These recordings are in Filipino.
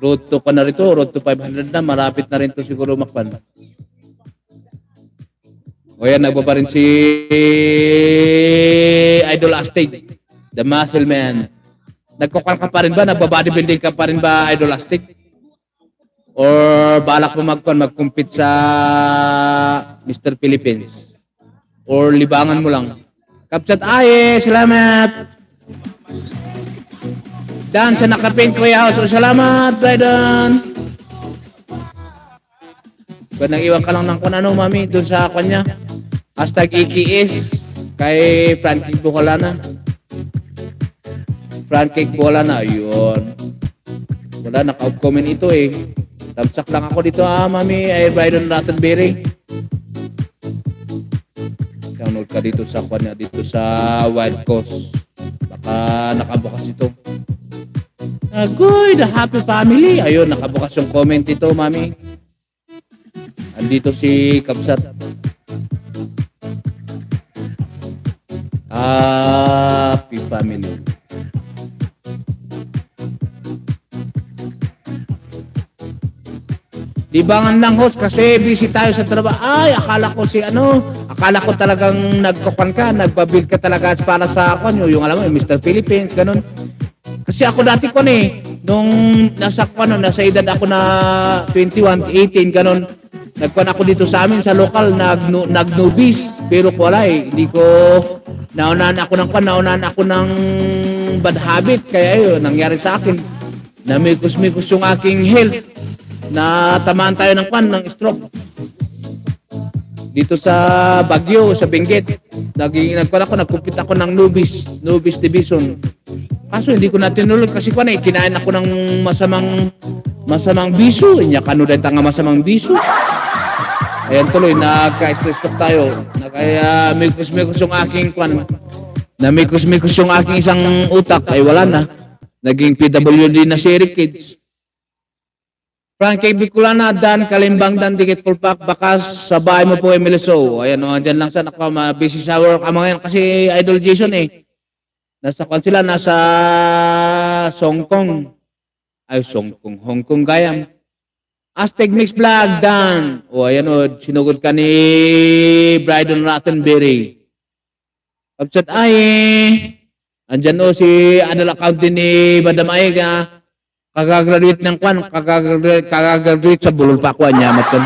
Road to pa na rito, road to 500 na, marapit na rin to siguro makpan. O yan, nagbaba rin si Idol Aztec, the muscle man. Nagkukal ka pa rin ba? Nagbabodybuilding ka pa rin ba, Idol Aztec? Or balak mo mag-compete sa Mr. Philippines? Or libangan mo lang? Kapsat Aye, salamat! Dan sa nakapin Kuya House. Salamat, Brydon. Kung nang-iwan ka lang ng kung ano, mami, dun sa kanya. Hashtag EKS kay Frankie Bukalana. Frankie Bukalana, ayun. Wala, naka-comment ito eh. Tamsak lang ako dito mami. Ay, Brydon Rattenberry. Download ka dito sa kanya, dito sa Wild Coast. Baka nakabukas ito. Good, happy family. Ayun, nakabukas yung comment ito, mami. Andito si Kapsat. Happy family. Libangan lang, host, kasi busy tayo sa trabaho. Ay, akala ko talagang nagkukan ka, nagbabuild ka talaga para sa ako, yung alam mo, yung Mr. Philippines, ganun. Kasi ako dati ko nung nasa edad ako na 21, 18, ganun. Nagkuhan ako dito sa amin sa lokal, nag-newbies. Pero wala eh, hindi ko, naunahan ako ng bad habit. Kaya yun, nangyari sa akin. Namikos-mikos yung aking health. Na tamaan tayo ng stroke. Dito sa Baguio, sa Benguet. Nagkumpit ako ng newbies division. Kaso hindi ko na tinuloy kasi kinain ako ng masamang biso. Inya kano dahil tanga masamang biso. Ayan tuloy, nagka-stress tayo. Kaya mikos-mikos yung aking namikos-mikos yung aking isang utak. Ay wala na. Naging PWD na si Eric Kids. Frankie Bicolana, Dan Kalimbang, Dan Dikit Fulpak, Bakas, sa bahay mo po MLSO. Ayan o, dyan lang sa busy sa work. Ngayon kasi Idol Jason eh. Nasa Songkong. Ay, Songkong. Hong Kong Gayam. Aztec Mix Vlog, Dan. O, ayan o, sinugod ka ni Brydon Rattenberry. Kapsat ay, andyan o si account din ni Madam Aiga. Kagagraduate ng kagagraduate sa bulol pa ako niya matun.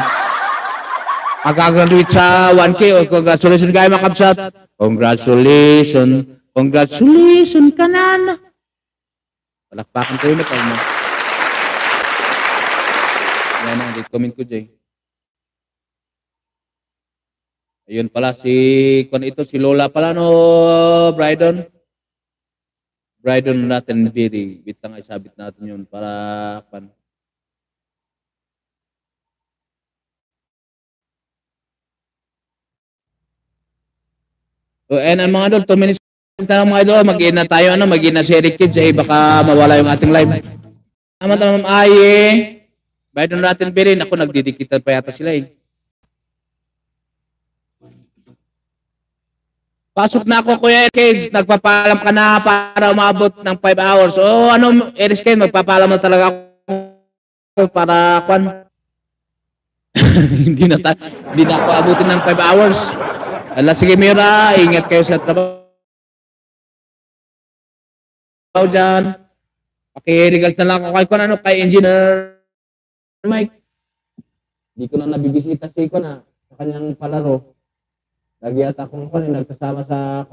Kagagraduate sa 1K o congratulations kayo mga kapsat. Congratulations kanan. Palakpakan kayo na mo. Yan ang comment ko dyan. Ayun pala si Lola pala no, Brydon Rattenberry. Bitang ay sabit natin yun para So, and ang mga idol, 2 minutes na mga idol, mag-in na tayo, mag-in na si Eric Kids, baka mawala yung ating live. Tama-tama, Brydon Rattenberry, naku, nagdidikitan pa yata sila Pasok na ako, Kuya Kids. Nagpapaalam ka na para umabot ng 5 hours. O Eris Ken, magpapaalam na talaga ako para hindi na ako abutin ng 5 hours. Sige, Mira, ingat kayo sa trabaho dyan. Paki-regalt na lang ako kay Engineer Mike. Hindi ko na nabibisita sa kanyang palaro. Lagi ata akong nagsasama sa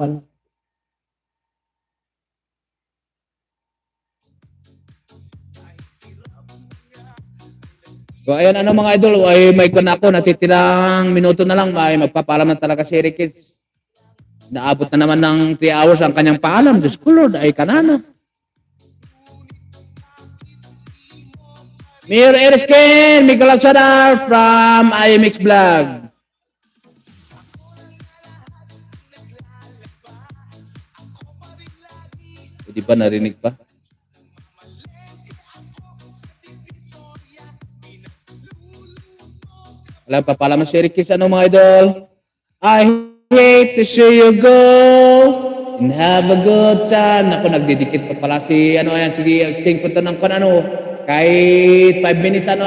So ayan mga idol, ay may ako, natitirang minuto na lang, ay magpapaalam na talaga si Eric Kids. Naabot na naman ng 3 hours ang kanyang paalam. Diyos ko Lord, ay kanana. Mayor Eriskin, Miguel Absadar from IMX Vlog. Di ba narinig pa? Wala pa pala si Eric Kids, mga idol? I hate to see you go and have a good time. Naku, nagdidikit pa pala si sige, explain ko ito ng Kahit 5 minutes ano